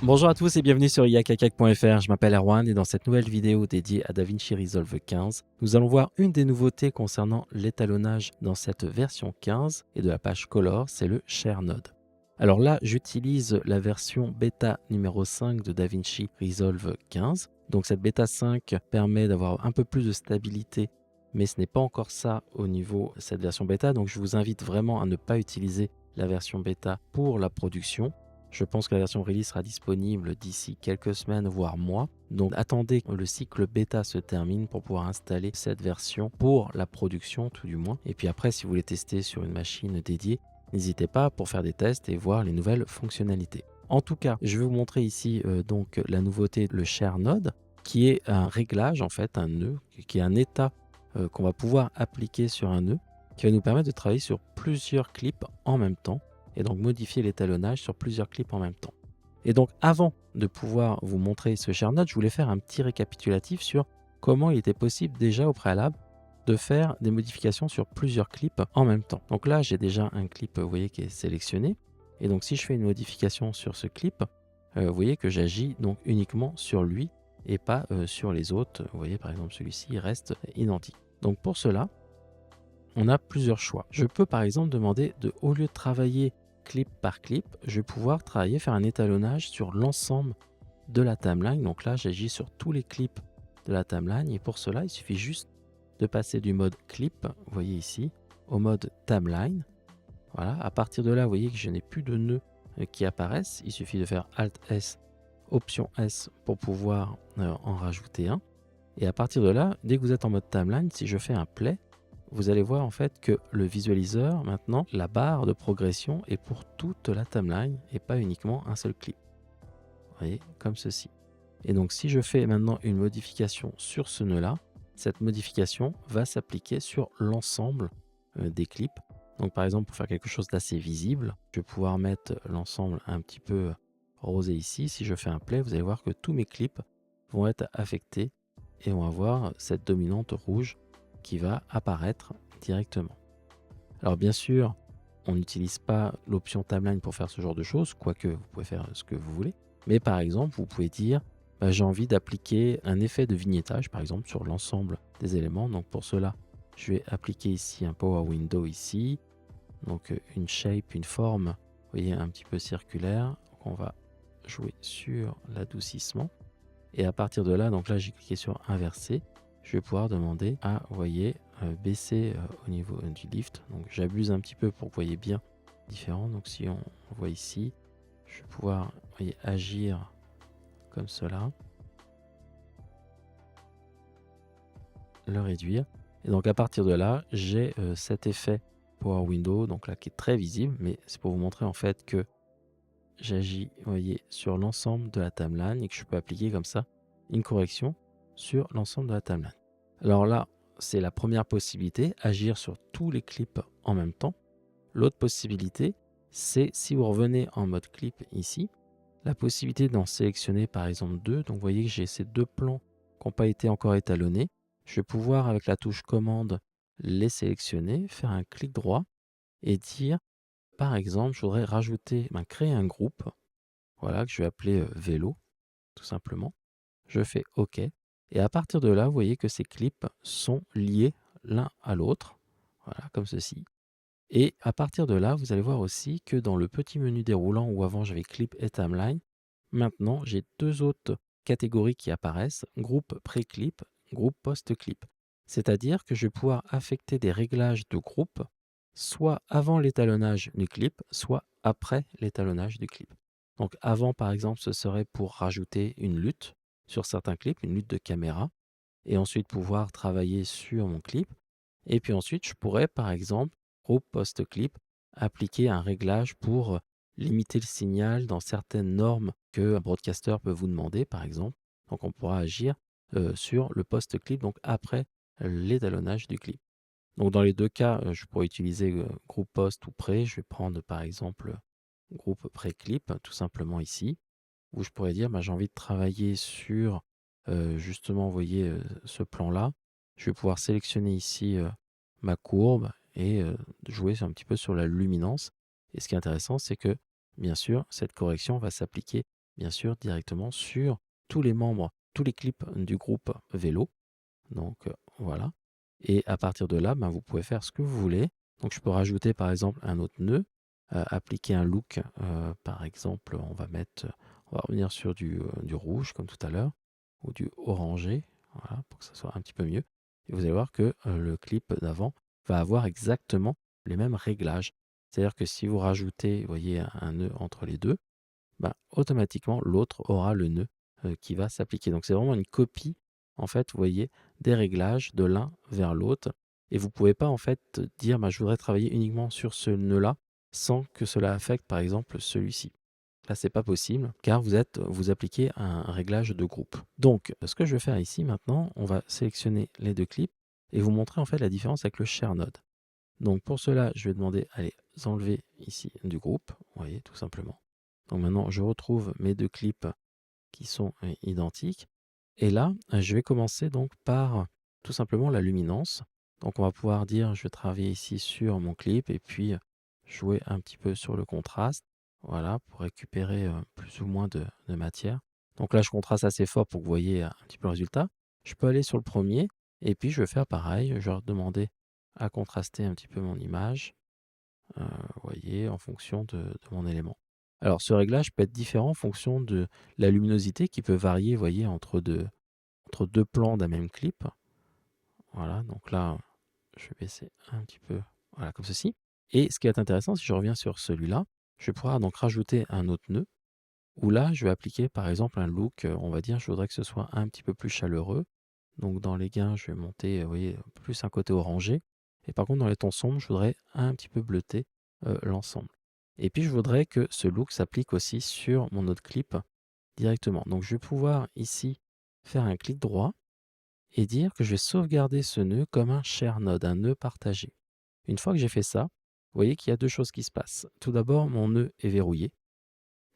Bonjour à tous et bienvenue sur iacacag.fr, je m'appelle Erwan et dans cette nouvelle vidéo dédiée à DaVinci Resolve 15, nous allons voir une des nouveautés concernant l'étalonnage dans cette version 15 et de la page Color, c'est le Share Node. Alors là, j'utilise la version bêta numéro 5 de DaVinci Resolve 15. Donc cette bêta 5 permet d'avoir un peu plus de stabilité, mais ce n'est pas encore ça au niveau de cette version bêta, donc je vous invite vraiment à ne pas utiliser la version bêta pour la production. Je pense que la version release sera disponible d'ici quelques semaines, voire mois. Donc attendez que le cycle bêta se termine pour pouvoir installer cette version pour la production tout du moins. Et puis après, si vous voulez tester sur une machine dédiée, n'hésitez pas pour faire des tests et voir les nouvelles fonctionnalités. En tout cas, je vais vous montrer ici donc la nouveauté, le Share Node, qui est un réglage en fait, un nœud, qui est un état qu'on va pouvoir appliquer sur un nœud, qui va nous permettre de travailler sur plusieurs clips en même temps et donc modifier l'étalonnage sur plusieurs clips en même temps. Et donc avant de pouvoir vous montrer ce Share Node, je voulais faire un petit récapitulatif sur comment il était possible déjà au préalable de faire des modifications sur plusieurs clips en même temps. Donc là, j'ai déjà un clip, vous voyez, qui est sélectionné. Et donc si je fais une modification sur ce clip, vous voyez que j'agis donc uniquement sur lui et pas sur les autres. Vous voyez, par exemple, celui-ci, il reste identique. Donc pour cela, on a plusieurs choix. Je peux par exemple demander de, au lieu de travailler clip par clip, je vais pouvoir travailler, faire un étalonnage sur l'ensemble de la timeline. Donc là, j'agis sur tous les clips de la timeline et pour cela, il suffit juste de passer du mode clip, vous voyez ici, au mode timeline. Voilà, à partir de là, vous voyez que je n'ai plus de nœuds qui apparaissent. Il suffit de faire Alt S, Option S pour pouvoir en rajouter un. Et à partir de là, dès que vous êtes en mode timeline, si je fais un play, vous allez voir en fait que le visualiseur, maintenant, la barre de progression est pour toute la timeline et pas uniquement un seul clip. Vous voyez, comme ceci. Et donc si je fais maintenant une modification sur ce nœud-là, cette modification va s'appliquer sur l'ensemble des clips. Donc par exemple, pour faire quelque chose d'assez visible, je vais pouvoir mettre l'ensemble un petit peu rosé ici. Si je fais un play, vous allez voir que tous mes clips vont être affectés et on va voir cette dominante rouge qui va apparaître directement. Alors bien sûr, on n'utilise pas l'option timeline pour faire ce genre de choses, quoique vous pouvez faire ce que vous voulez. Mais par exemple, vous pouvez dire, j'ai envie d'appliquer un effet de vignettage, par exemple, sur l'ensemble des éléments. Donc pour cela, je vais appliquer ici un Power Window ici. Donc une shape, une forme, vous voyez, un petit peu circulaire. Donc on va jouer sur l'adoucissement. Et à partir de là, donc là j'ai cliqué sur inverser, je vais pouvoir demander à, vous voyez, baisser au niveau du lift. Donc j'abuse un petit peu pour que vous voyez bien différent. Donc si on voit ici, je vais pouvoir, vous voyez, agir comme cela, le réduire. Et donc à partir de là, j'ai cet effet Power Window, donc là qui est très visible, mais c'est pour vous montrer en fait que j'agis, vous voyez, sur l'ensemble de la timeline et que je peux appliquer comme ça une correction sur l'ensemble de la timeline. Alors là, c'est la première possibilité, agir sur tous les clips en même temps. L'autre possibilité, c'est si vous revenez en mode clip ici, la possibilité d'en sélectionner par exemple deux. Donc vous voyez que j'ai ces deux plans qui n'ont pas été encore étalonnés. Je vais pouvoir avec la touche commande les sélectionner, faire un clic droit et dire par exemple, je voudrais rajouter, créer un groupe, voilà, que je vais appeler vélo, tout simplement. Je fais OK. Et à partir de là, vous voyez que ces clips sont liés l'un à l'autre, voilà, comme ceci. Et à partir de là, vous allez voir aussi que dans le petit menu déroulant où avant j'avais clip et timeline, maintenant j'ai deux autres catégories qui apparaissent, groupe pré-clip, groupe post-clip. C'est-à-dire que je vais pouvoir affecter des réglages de groupe soit avant l'étalonnage du clip, soit après l'étalonnage du clip. Donc avant, par exemple, ce serait pour rajouter une lutte sur certains clips, une lutte de caméra, et ensuite pouvoir travailler sur mon clip. Et puis ensuite, je pourrais, par exemple, au post-clip, appliquer un réglage pour limiter le signal dans certaines normes que un broadcaster peut vous demander, par exemple. Donc on pourra agir sur le post-clip, donc après l'étalonnage du clip. Donc dans les deux cas, je pourrais utiliser groupe post ou pré. Je vais prendre par exemple groupe pré-clip, tout simplement ici, où je pourrais dire j'ai envie de travailler sur justement, vous voyez, ce plan-là. Je vais pouvoir sélectionner ici ma courbe et jouer un petit peu sur la luminance. Et ce qui est intéressant, c'est que bien sûr, cette correction va s'appliquer bien sûr, directement sur tous les membres, tous les clips du groupe vélo. Donc voilà. Et à partir de là, ben, vous pouvez faire ce que vous voulez. Donc je peux rajouter par exemple un autre nœud, appliquer un look, par exemple, on va revenir sur du rouge comme tout à l'heure, ou du orangé, voilà, pour que ça soit un petit peu mieux. Et vous allez voir que le clip d'avant va avoir exactement les mêmes réglages. C'est-à-dire que si vous rajoutez, vous voyez, un nœud entre les deux, ben, automatiquement l'autre aura le nœud qui va s'appliquer. Donc c'est vraiment une copie, en fait, vous voyez, des réglages de l'un vers l'autre. Et vous ne pouvez pas en fait dire bah, je voudrais travailler uniquement sur ce nœud-là sans que cela affecte par exemple celui-ci. Là, c'est pas possible car vous appliquez un réglage de groupe. Donc, ce que je vais faire ici maintenant, on va sélectionner les deux clips et vous montrer en fait la différence avec le share node. Donc pour cela, je vais demander à les enlever ici du groupe, vous voyez, tout simplement. Donc maintenant, je retrouve mes deux clips qui sont identiques. Et là, je vais commencer donc par tout simplement la luminance. Donc on va pouvoir dire, je vais travailler ici sur mon clip et puis jouer un petit peu sur le contraste. Voilà, pour récupérer plus ou moins de matière. Donc là, je contraste assez fort pour que vous voyez un petit peu le résultat. Je peux aller sur le premier et puis je vais faire pareil. Je vais demander à contraster un petit peu mon image, vous voyez, en fonction de mon élément. Alors ce réglage peut être différent en fonction de la luminosité qui peut varier, vous voyez, entre deux plans d'un même clip. Voilà, donc là, je vais baisser un petit peu, voilà, comme ceci. Et ce qui est intéressant, si je reviens sur celui-là, je vais pouvoir donc rajouter un autre nœud, où là, je vais appliquer par exemple un look, on va dire, je voudrais que ce soit un petit peu plus chaleureux. Donc dans les gains, je vais monter, vous voyez, plus un côté orangé. Et par contre, dans les tons sombres, je voudrais un petit peu bleuter l'ensemble. Et puis, je voudrais que ce look s'applique aussi sur mon autre clip directement. Donc, je vais pouvoir ici faire un clic droit et dire que je vais sauvegarder ce nœud comme un share node, un nœud partagé. Une fois que j'ai fait ça, vous voyez qu'il y a deux choses qui se passent. Tout d'abord, mon nœud est verrouillé.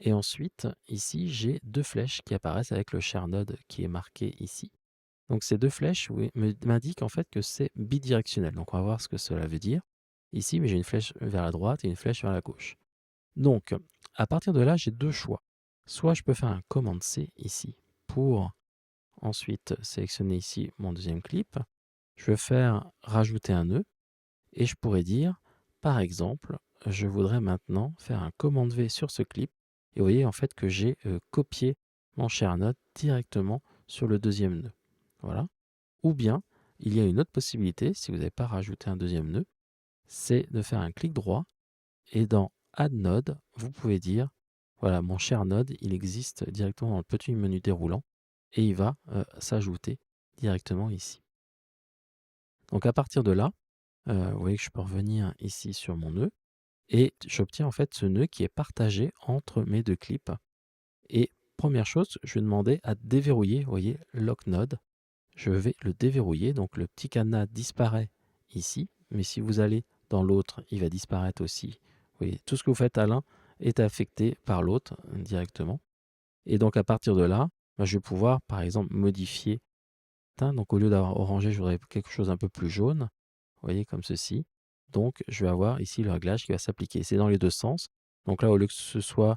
Et ensuite, ici, j'ai deux flèches qui apparaissent avec le share node qui est marqué ici. Donc ces deux flèches oui, m'indiquent en fait que c'est bidirectionnel. Donc on va voir ce que cela veut dire. Ici, mais j'ai une flèche vers la droite et une flèche vers la gauche. Donc, à partir de là, j'ai deux choix. Soit je peux faire un commande C ici pour ensuite sélectionner ici mon deuxième clip. Je vais faire rajouter un nœud et je pourrais dire, par exemple, je voudrais maintenant faire un commande V sur ce clip. Et vous voyez en fait que j'ai copié mon share node directement sur le deuxième nœud. Voilà. Ou bien, il y a une autre possibilité, si vous n'avez pas rajouté un deuxième nœud, c'est de faire un clic droit et dans Add Node, vous pouvez dire, voilà, mon share node, il existe directement dans le petit menu déroulant et il va s'ajouter directement ici. Donc à partir de là, vous voyez que je peux revenir ici sur mon nœud et j'obtiens en fait ce nœud qui est partagé entre mes deux clips. Et première chose, je vais demander à déverrouiller, vous voyez, Lock Node. Je vais le déverrouiller, donc le petit cadenas disparaît ici, mais si vous allez dans l'autre, il va disparaître aussi. Vous voyez, tout ce que vous faites à l'un est affecté par l'autre directement. Et donc à partir de là, je vais pouvoir par exemple modifier. Donc au lieu d'avoir orangé, je voudrais quelque chose un peu plus jaune, vous voyez, comme ceci. Donc je vais avoir ici le réglage qui va s'appliquer. C'est dans les deux sens. Donc là, au lieu que ce soit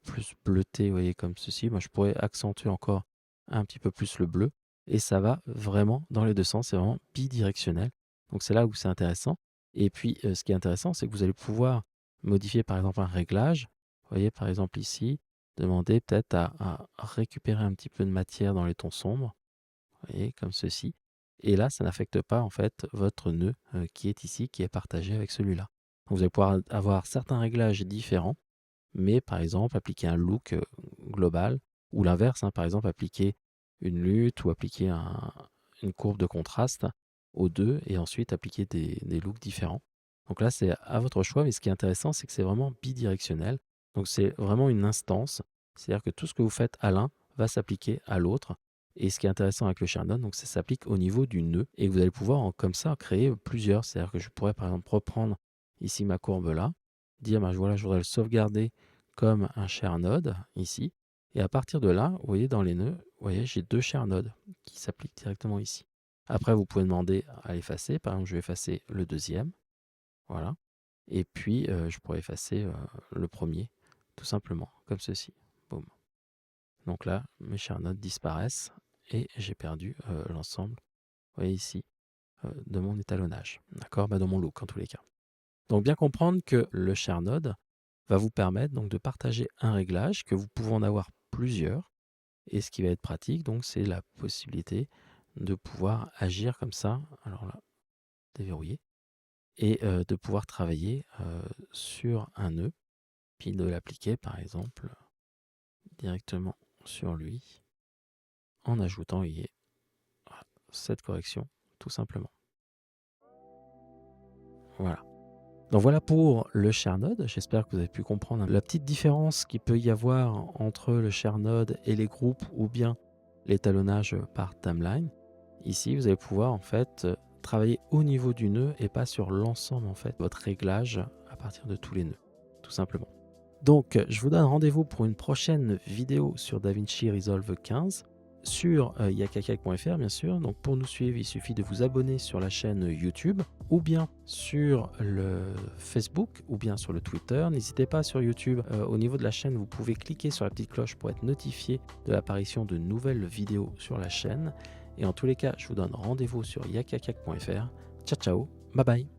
plus bleuté, vous voyez, comme ceci, moi je pourrais accentuer encore un petit peu plus le bleu. Et ça va vraiment dans les deux sens, c'est vraiment bidirectionnel. Donc c'est là où c'est intéressant. Et puis ce qui est intéressant, c'est que vous allez pouvoir modifier par exemple un réglage. Vous voyez, par exemple ici, demander peut-être à récupérer un petit peu de matière dans les tons sombres, vous voyez, comme ceci. Et là, ça n'affecte pas en fait votre nœud qui est ici, qui est partagé avec celui-là. Donc, vous allez pouvoir avoir certains réglages différents, mais par exemple appliquer un look global, ou l'inverse, hein, par exemple appliquer une lutte ou appliquer une courbe de contraste aux deux, et ensuite appliquer des looks différents. Donc là, c'est à votre choix, mais ce qui est intéressant, c'est que c'est vraiment bidirectionnel. Donc c'est vraiment une instance, c'est-à-dire que tout ce que vous faites à l'un va s'appliquer à l'autre. Et ce qui est intéressant avec le Shardon, donc ça s'applique au niveau du nœud, et vous allez pouvoir comme ça créer plusieurs. C'est-à-dire que je pourrais par exemple reprendre ici ma courbe là, dire bah, voilà, je voudrais le sauvegarder comme un share node ici. Et à partir de là, vous voyez dans les nœuds, vous voyez, j'ai deux share nodes qui s'appliquent directement ici. Après, vous pouvez demander à l'effacer. Par exemple, je vais effacer le deuxième. Voilà. Et puis, je pourrais effacer le premier, tout simplement, comme ceci. Boum. Donc là, mes chers nodes disparaissent et j'ai perdu l'ensemble, vous voyez ici, de mon étalonnage. D'accord, dans mon look en tous les cas. Donc bien comprendre que le share node va vous permettre donc de partager un réglage, que vous pouvez en avoir plusieurs. Et ce qui va être pratique, donc, c'est la possibilité de pouvoir agir comme ça. Alors là, déverrouiller. Et de pouvoir travailler sur un nœud, puis de l'appliquer par exemple directement sur lui en ajoutant voilà, cette correction tout simplement. Voilà. Donc voilà pour le share node. J'espère que vous avez pu comprendre la petite différence qu'il peut y avoir entre le share node et les groupes ou bien l'étalonnage par timeline. Ici, vous allez pouvoir en fait travailler au niveau du nœud et pas sur l'ensemble en fait de votre réglage à partir de tous les nœuds, tout simplement. Donc, je vous donne rendez-vous pour une prochaine vidéo sur DaVinci Resolve 15 sur yakakak.fr bien sûr. Donc, pour nous suivre, il suffit de vous abonner sur la chaîne YouTube ou bien sur le Facebook ou bien sur le Twitter. N'hésitez pas sur YouTube, au niveau de la chaîne, vous pouvez cliquer sur la petite cloche pour être notifié de l'apparition de nouvelles vidéos sur la chaîne. Et en tous les cas, je vous donne rendez-vous sur yakakak.fr. Ciao, ciao, bye bye.